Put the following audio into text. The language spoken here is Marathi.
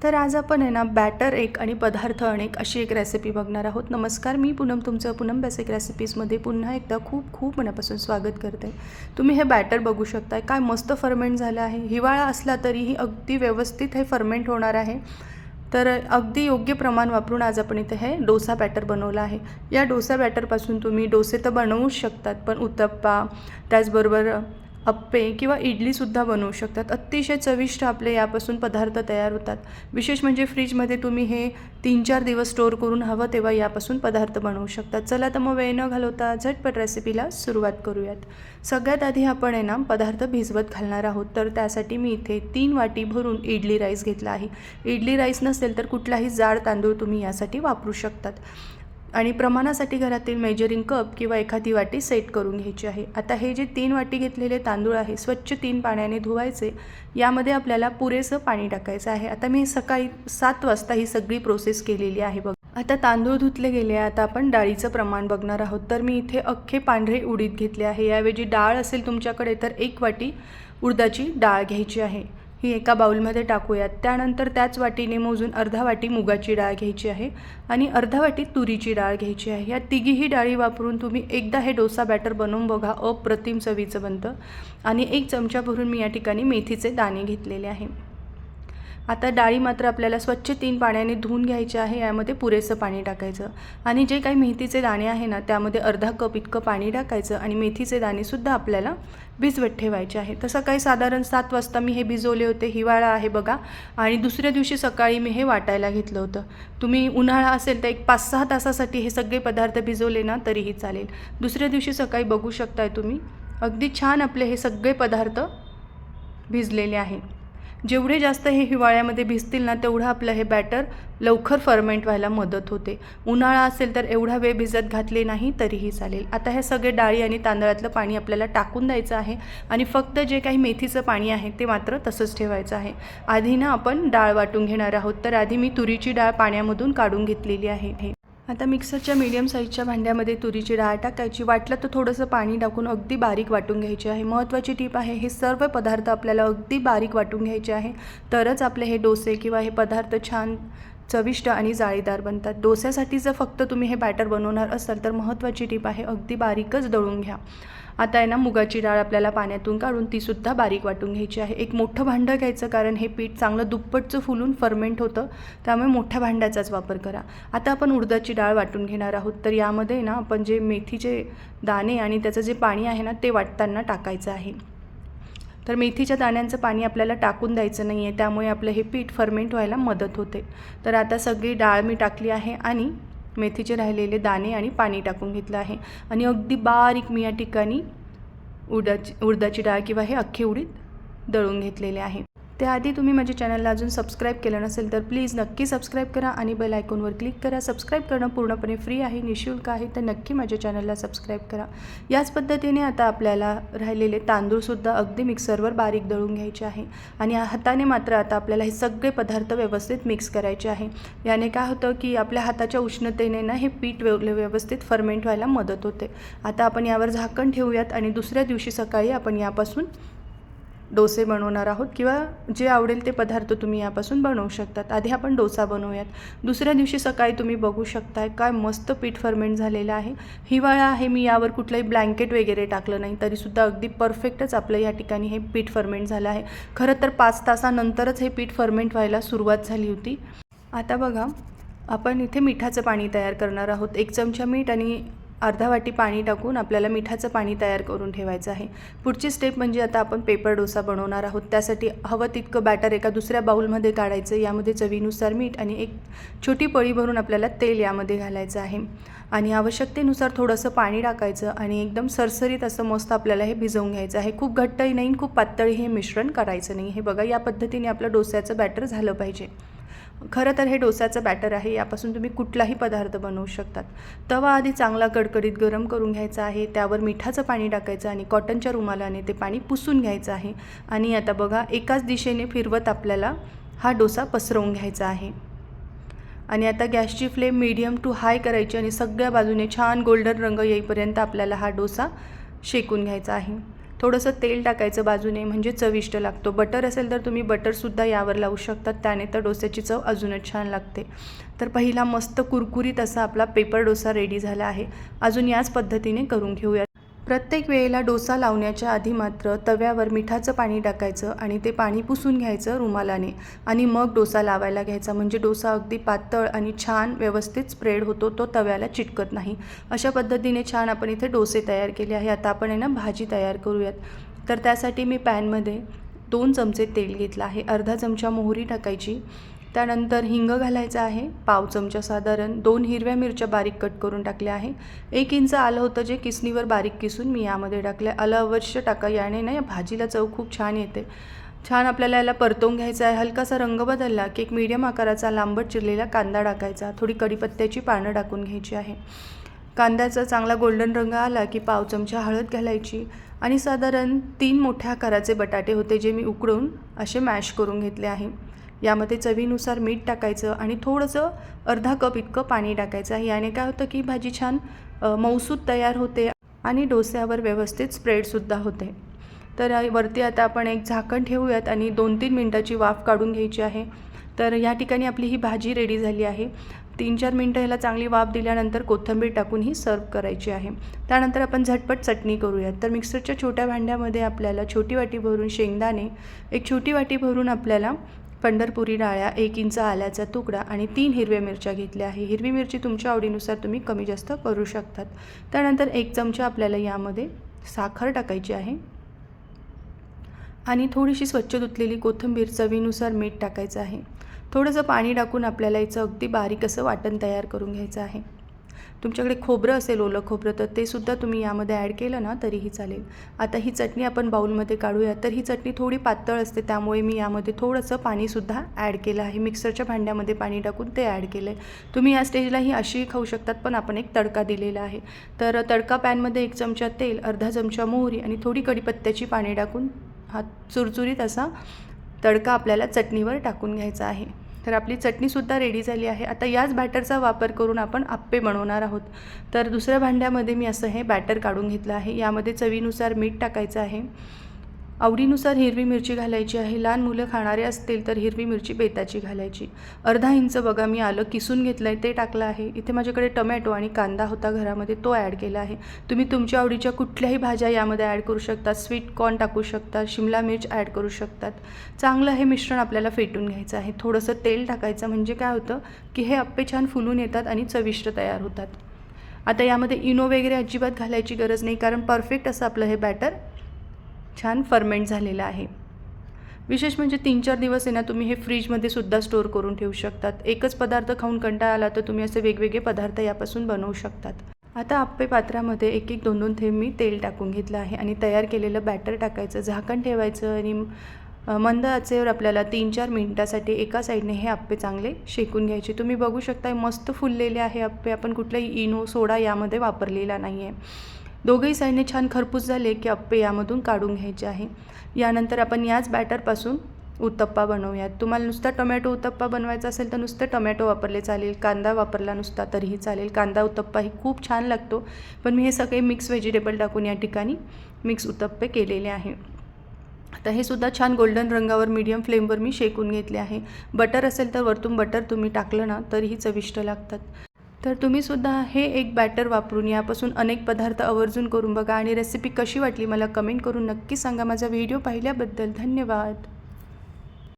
तर आज आपण आहे ना बॅटर एक आणि पदार्थ अनेक अशी एक रेसिपी बघणार आहोत. नमस्कार, मी पूनम तुमचं पूनम बेसिक रेसिपीजमध्ये पुन्हा एकदा खूप खूप मनापासून स्वागत करते. तुम्ही हे बॅटर बघू शकताय, काय मस्त फर्मेंट झालं आहे. हिवाळा असला तरीही अगदी व्यवस्थित हे फर्मेंट होणार आहे. तर अगदी योग्य प्रमाण वापरून आज आपण इथे हे डोसा बॅटर बनवलं आहे. या डोसा बॅटरपासून तुम्ही डोसे तर बनवूच शकतात, पण उत्तप्पा त्याचबरोबर अप्पे किंवा इडलीसुद्धा बनवू शकतात. अतिशय चविष्ट आपले यापासून पदार्थ तयार होतात. विशेष म्हणजे फ्रीजमध्ये तुम्ही हे 3-4 दिवस स्टोअर करून हवं तेव्हा यापासून पदार्थ बनवू शकतात. चला तर मग वेळ न घालवता झटपट रेसिपीला सुरुवात करूयात. सगळ्यात आधी आपण आहे ना पदार्थ भिजवत घालणार आहोत. तर त्यासाठी मी इथे 3 वाटी भरून इडली राईस घेतला आहे. इडली राईस नसेल तर कुठलाही जाड तांदूळ तुम्ही यासाठी वापरू शकतात. आणि प्रमाणासाठी घरातील मेजरिंग कप किंवा एखादी वाटी सेट करून घ्यायची आहे. आता हे जे 3 वाटी घेतलेले तांदूळ आहे स्वच्छ 3 पाण्याने धुवायचे. यामध्ये आपल्याला पुरेसं पाणी टाकायचं आहे. आता मी सकाळी 7 वाजता ही सगळी प्रोसेस केलेली आहे बघ. आता तांदूळ धुतले गेले. आता आपण डाळीचं प्रमाण बघणार आहोत. तर मी इथे अख्खे पांढरे उडीद घेतले आहे. याऐवजी डाळ असेल तुमच्याकडे तर 1 वाटी उडदाची डाळ घ्यायची आहे. ही एका बाउलमध्ये टाकूयात. त्यानंतर त्याच वाटीने मोजून अर्धा वाटी मुगाची डाळ घ्यायची आहे आणि अर्धा वाटी तुरीची डाळ घ्यायची आहे. या तिघीही डाळी वापरून तुम्ही एकदा हे डोसा बॅटर बनवून बघा, अप्रतिम चवीचं बनतं. आणि 1 चमचा भरून मी या ठिकाणी मेथीचे दाणे घेतलेले आहे. आता डाळी मात्र आपल्याला स्वच्छ 3 पाण्याने धुवून घ्यायचे आहे. यामध्ये पुरेसं पाणी टाकायचं आणि जे काही मेथीचे दाणे आहे ना त्यामध्ये अर्धा कप इतकं पाणी टाकायचं आणि मेथीचे दाणेसुद्धा आपल्याला भिजवत ठेवायचे आहे. तर सकाळी साधारण 7 वाजता मी हे भिजवले होते. हिवाळा आहे बघा आणि दुसऱ्या दिवशी सकाळी मी हे वाटायला घेतलं होतं. तुम्ही उन्हाळा असेल तर एक 5-6 तासासाठी हे सगळे पदार्थ भिजवले ना तरीही चालेल. दुसऱ्या दिवशी सकाळी बघू शकताय तुम्ही अगदी छान आपले हे सगळे पदार्थ भिजलेले आहे. जेवढे जास्त हे हिवाळ्यामध्ये भिजतील ना तेवढं आपलं हे बॅटर लवकर फर्मेंट व्हायला मदत होते. उन्हाळा असेल तर एवढा वेळ भिजत घातले नाही तरीही चालेल. आता हे सगळे डाळी आणि तांदळातलं पाणी आपल्याला टाकून द्यायचं आहे आणि फक्त जे काही मेथीचं पाणी आहे ते मात्र तसंच ठेवायचं आहे. आधी ना आपण डाळ वाटून घेणार आहोत. तर आधी मी तुरीची डाळ पाण्यामधून काढून घेतलेली आहे. आता मिक्सरच्या मीडियम साईजच्या भांड्यामध्ये तुरीची डाळ टाकायची. वाटलं तर थोडंसं पाणी टाकून अगदी बारीक वाटून घ्यायची आहे. महत्त्वाची टीप आहे, हे सर्व पदार्थ आपल्याला अगदी बारीक वाटून घ्यायचे आहे. तरच आपले हे डोसे किंवा हे पदार्थ छान चविष्ट आणि जाळीदार बनतात. डोस्यासाठी जर फक्त तुम्ही हे बॅटर बनवणार असाल तर महत्त्वाची टीप आहे, अगदी बारीकच दळून घ्या. आता आहे ना मुगाची डाळ आपल्याला पाण्यातून काढून तीसुद्धा बारीक वाटून घ्यायची आहे. एक मोठं भांडं घ्यायचं कारण हे पीठ चांगलं दुप्पटचं फुलून फर्मेंट होतं, त्यामुळे मोठ्या भांड्याचाच वापर करा. आता आपण उडदाची डाळ वाटून घेणार आहोत. तर यामध्ये ना आपण जे मेथीचे दाणे आणि त्याचं जे पाणी आहे ना ते वाटताना टाकायचं आहे. तर मेथीच्या दाण्यांचं पाणी आपल्याला टाकून द्यायचं नाही आहे, त्यामुळे आपलं हे पीठ फर्मेंट व्हायला मदत होते. तर आता सगळी डाळ मी टाकली आहे आणि मेथीचे राहिलेले दाणे आणि पाणी टाकून घेतलं आहे आणि अगदी बारीक मी या ठिकाणी उडदाची डाळ किंवा हे अख्खे उडीद दळून घेतलेले आहे. त्याआधी तुम्ही माझ्या चॅनलला अजून सबस्क्राईब केलं नसेल तर प्लीज नक्की सबस्क्राईब करा आणि बेल आयकॉनवर क्लिक करा. सबस्क्राईब करणं पूर्णपणे फ्री आहे, निःशुल्क आहे, तर नक्की माझ्या चॅनलला सबस्क्राईब करा. याच पद्धतीने आता आपल्याला राहिलेले तांदूळसुद्धा अगदी मिक्सरवर बारीक दळून घ्यायचे आहे आणि हाताने मात्र आता आपल्याला हे सगळे पदार्थ व्यवस्थित मिक्स करायचे आहे. याने काय होतं की आपल्या हाताच्या उष्णतेने ना हे पीठ व्यवस्थित फर्मेंट व्हायला मदत होते. आता आपण यावर झाकण ठेवूयात आणि दुसऱ्या दिवशी सकाळी आपण यापासून डोसे बनवणार आहोत किंवा जे आवडेल ते पदार्थ तुम्ही यापासून बनवू शकतात. आधी आपण डोसा बनवूयात. दुसऱ्या दिवशी सकाळी तुम्ही बघू शकताय काय मस्त पीठ फर्मेंट झालेलं आहे. हिवाळा आहे, मी यावर कुठलंही ब्लँकेट वगैरे टाकलं नाही तरीसुद्धा अगदी परफेक्टच आपलं या ठिकाणी हे पीठ फर्मेंट झालं आहे. खरं तर 5 तासानंतरच हे पीठ फर्मेंट व्हायला सुरुवात झाली होती. आता बघा आपण इथे मिठाचं पाणी तयार करणार आहोत. 1 चमचा मीठ आणि अर्धा वाटी पाणी टाकून आपल्याला मिठाचं पाणी तयार करून ठेवायचं आहे. पुढची स्टेप म्हणजे आता आपण पेपर डोसा बनवणार आहोत. त्यासाठी हवं तितकं बॅटर एका दुसऱ्या बाउलमध्ये काढायचं. यामध्ये चवीनुसार मीठ आणि 1 छोटी पळी भरून आपल्याला तेल यामध्ये घालायचं आहे आणि आवश्यकतेनुसार थोडंसं पाणी टाकायचं आणि एकदम सरसरीत असं मस्त आपल्याला हे भिजवून घ्यायचं आहे. खूप घट्टही नाही, खूप पातळही हे मिश्रण करायचं नाही. हे बघा या पद्धतीने आपलं डोस्याचं बॅटर झालं पाहिजे. खरं तर हे डोस्याचं बॅटर आहे, यापासून तुम्ही कुठलाही पदार्थ बनवू शकतात. तवा आधी चांगला कडकडीत गरम करून घ्यायचा आहे. त्यावर मिठाचं पाणी टाकायचं आणि कॉटनच्या रुमालाने ते पाणी पुसून घ्यायचं आहे आणि आता बघा एकाच दिशेने फिरवत आपल्याला हा डोसा पसरवून घ्यायचा आहे. आणि आता गॅसची फ्लेम मीडियम टू हाय करायची आणि सगळ्या बाजूने छान गोल्डन रंग येईपर्यंत आपल्याला हा डोसा शेकून घ्यायचा आहे. थोडंसं तेल टाकायचं बाजूने, म्हणजे चविष्ट लागतो. बटर असेल तर तुम्ही बटरसुद्धा यावर लावू शकतात, त्याने तर डोस्याची चव अजूनच छान लागते. तर पहिला मस्त कुरकुरीत असा आपला पेपर डोसा रेडी झाला आहे. अजून याच पद्धतीने करून घेऊया. प्रत्येक वेळेला डोसा लावण्याच्या आधी मात्र तव्यावर मिठाचं पाणी टाकायचं आणि ते पाणी पुसून घ्यायचं रुमालाने आणि मग डोसा लावायला घ्यायचा. म्हणजे डोसा अगदी पातळ आणि छान व्यवस्थित स्प्रेड होतो, तो तव्याला चिटकत नाही. अशा पद्धतीने छान आपण इथे डोसे तयार केले आहे. आता आपण आहे ना भाजी तयार करूयात. तर त्यासाठी मी पॅनमध्ये 2 चमचे तेल घेतलं आहे. अर्धा चमचा मोहरी टाकायची, त्यानंतर हिंग घालायचं आहे, पाव चमचा साधारण. 2 हिरव्या मिरच्या बारीक कट करून टाकल्या आहे. 1 इंच आलं होतं जे किसणीवर बारीक किसून मी यामध्ये टाकलं. आलं अवश्य टाका, याने ना या भाजीला चव खूप छान येते. छान आपल्याला याला परतवून घ्यायचा आहे. हलकासा रंग बदलला की एक मीडियम आकाराचा लांबट चिरलेला कांदा टाकायचा. थोडी कढीपत्त्याची पानं टाकून घ्यायची आहे. कांद्याचा चांगला गोल्डन रंग आला की पाव चमचा हळद घालायची आणि साधारण 3 मोठ्या आकाराचे बटाटे होते जे मी उकडून असे मॅश करून घेतले आहे. यामध्ये चवीनुसार मीठ टाकायचं आणि थोडंसं अर्धा कप इतकं पाणी टाकायचं आहे. याने काय होतं की भाजी छान मऊसूत तयार होते आणि डोस्यावर व्यवस्थित स्प्रेडसुद्धा होते. तर वरती आता आपण एक झाकण ठेवूयात आणि 2-3 मिनटाची वाफ काढून घ्यायची आहे. तर या ठिकाणी आपली ही भाजी रेडी झाली आहे. 3-4 मिनटं याला चांगली वाफ दिल्यानंतर कोथिंबीर टाकून ही सर्व करायची आहे. त्यानंतर आपण झटपट चटणी करूयात. तर मिक्सरच्या छोट्या भांड्यामध्ये आपल्याला छोटी वाटी भरून शेंगदाणे, एक छोटी वाटी भरून आपल्याला पंढरपुरी डाळ्या, 1 इंच आल्याचा तुकडा आणि 3 हिरव्या मिरच्या घेतल्या आहे. हिरवी मिरची तुमच्या आवडीनुसार तुम्ही कमी जास्त करू शकतात. त्यानंतर 1 चमचा आपल्याला यामध्ये साखर टाकायची आहे आणि थोडीशी स्वच्छ धुतलेली कोथिंबीर, चवीनुसार मीठ टाकायचं आहे. थोडंसं पाणी टाकून आपल्याला याचं अगदी बारीक असं वाटण तयार करून घ्यायचं आहे. तुमच्याकडे खोबरं असेल, ओलं खोबरं, तर ते सुद्धा तुम्ही यामध्ये ॲड केलं ना तरीही चालेल. आता ही चटणी आपण बाउलमध्ये काढूया. तर ही चटणी थोडी पातळ असते, त्यामुळे मी यामध्ये थोडंसं पाणीसुद्धा ॲड केलं आहे. मिक्सरच्या भांड्यामध्ये पाणी टाकून ते ॲड केलं आहे. तुम्ही या स्टेजला ही अशीही खाऊ शकतात, पण आपण एक तडका दिलेला आहे. तर तडका पॅनमध्ये 1 चमचा तेल, अर्धा चमचा मोहरी आणि थोडी कढीपत्त्याची पाने टाकून हा चुरचुरीत असा तडका आपल्याला चटणीवर टाकून घ्यायचा आहे. तर आपली चटणीसुद्धा रेडी झाली आहे. आता याच बॅटरचा वापर करून आपण आप्पे बनवणार आहोत. तर दुसऱ्या भांड्यामध्ये मी असं हे बॅटर काढून घेतलं आहे. यामध्ये चवीनुसार मीठ टाकायचं आहे. आवडीनुसार हिरवी मिरची घालायची आहे. लहान मुलं खाणारे असतील तर हिरवी मिरची बेताची घालायची. अर्धा इंच बघा मी आलं किसून घेतलं आहे, ते टाकलं आहे. इथे माझ्याकडे टमॅटो आणि कांदा होता घरामध्ये, तो ॲड केला आहे. तुम्ही तुमच्या आवडीच्या कुठल्याही भाज्या यामध्ये ॲड करू शकता. स्वीट कॉर्न टाकू शकता, शिमला मिर्च ॲड करू शकतात. चांगलं हे मिश्रण आपल्याला फेटून घ्यायचं आहे. थोडंसं तेल टाकायचं, म्हणजे काय होतं की हे आप्पे छान फुलून येतात आणि चविष्ट तयार होतात. आता यामध्ये इनो वगैरे अजिबात घालायची गरज नाही, कारण परफेक्ट असं आपलं हे बॅटर छान फर्मेंट झालेलं आहे. विशेष म्हणजे 3-4 दिवस आहे ना तुम्ही हे फ्रीजमध्ये सुद्धा स्टोअर करून ठेवू शकतात. एकच पदार्थ खाऊन कंटाळा आला तर तुम्ही असे वेगवेगळे पदार्थ यापासून बनवू शकतात. आता आप्पे पात्रामध्ये 1-1, 2-2 थेंब मी तेल टाकून घेतलं आहे आणि तयार केलेलं बॅटर टाकायचं, झाकण ठेवायचं आणि मंद आचेवर आपल्याला 3-4 मिनिटासाठी एका साईडने हे आप्पे चांगले शेकून घ्यायचे. तुम्ही बघू शकता मस्त फुललेले आहे आप्पे. आपण कुठलाही इनो, सोडा यामध्ये वापरलेला नाही आहे. दोघंही साईडने छान खरपूस झाले की आप्पे यामधून काढून घ्यायचे आहे. यानंतर आपण याच बॅटरपासून उत्तप्पा बनवूयात. तुम्हाला नुसता टोमॅटो उत्तप्पा बनवायचा असेल तर नुसते टोमॅटो वापरले चालेल, कांदा वापरला नुसता तरीही चालेल. कांदा उत्तप्पाही खूप छान लागतो, पण मी हे सगळे मिक्स व्हेजिटेबल टाकून या ठिकाणी मिक्स उत्तप्पे केलेले आहे. आता हे सुद्धा छान गोल्डन रंगावर मीडियम फ्लेमवर मी शेकून घेतले आहे. बटर असेल तर वरतून बटर तुम्ही टाकलं ना तरीही चविष्ट लागतात. तर तुम्हीसुद्धा हे एक बॅटर वापरून यापासून अनेक पदार्थ आवर्जून करून बघा आणि रेसिपी कशी वाटली मला कमेंट करून नक्की सांगा. माझा व्हिडिओ पाहिल्याबद्दल धन्यवाद.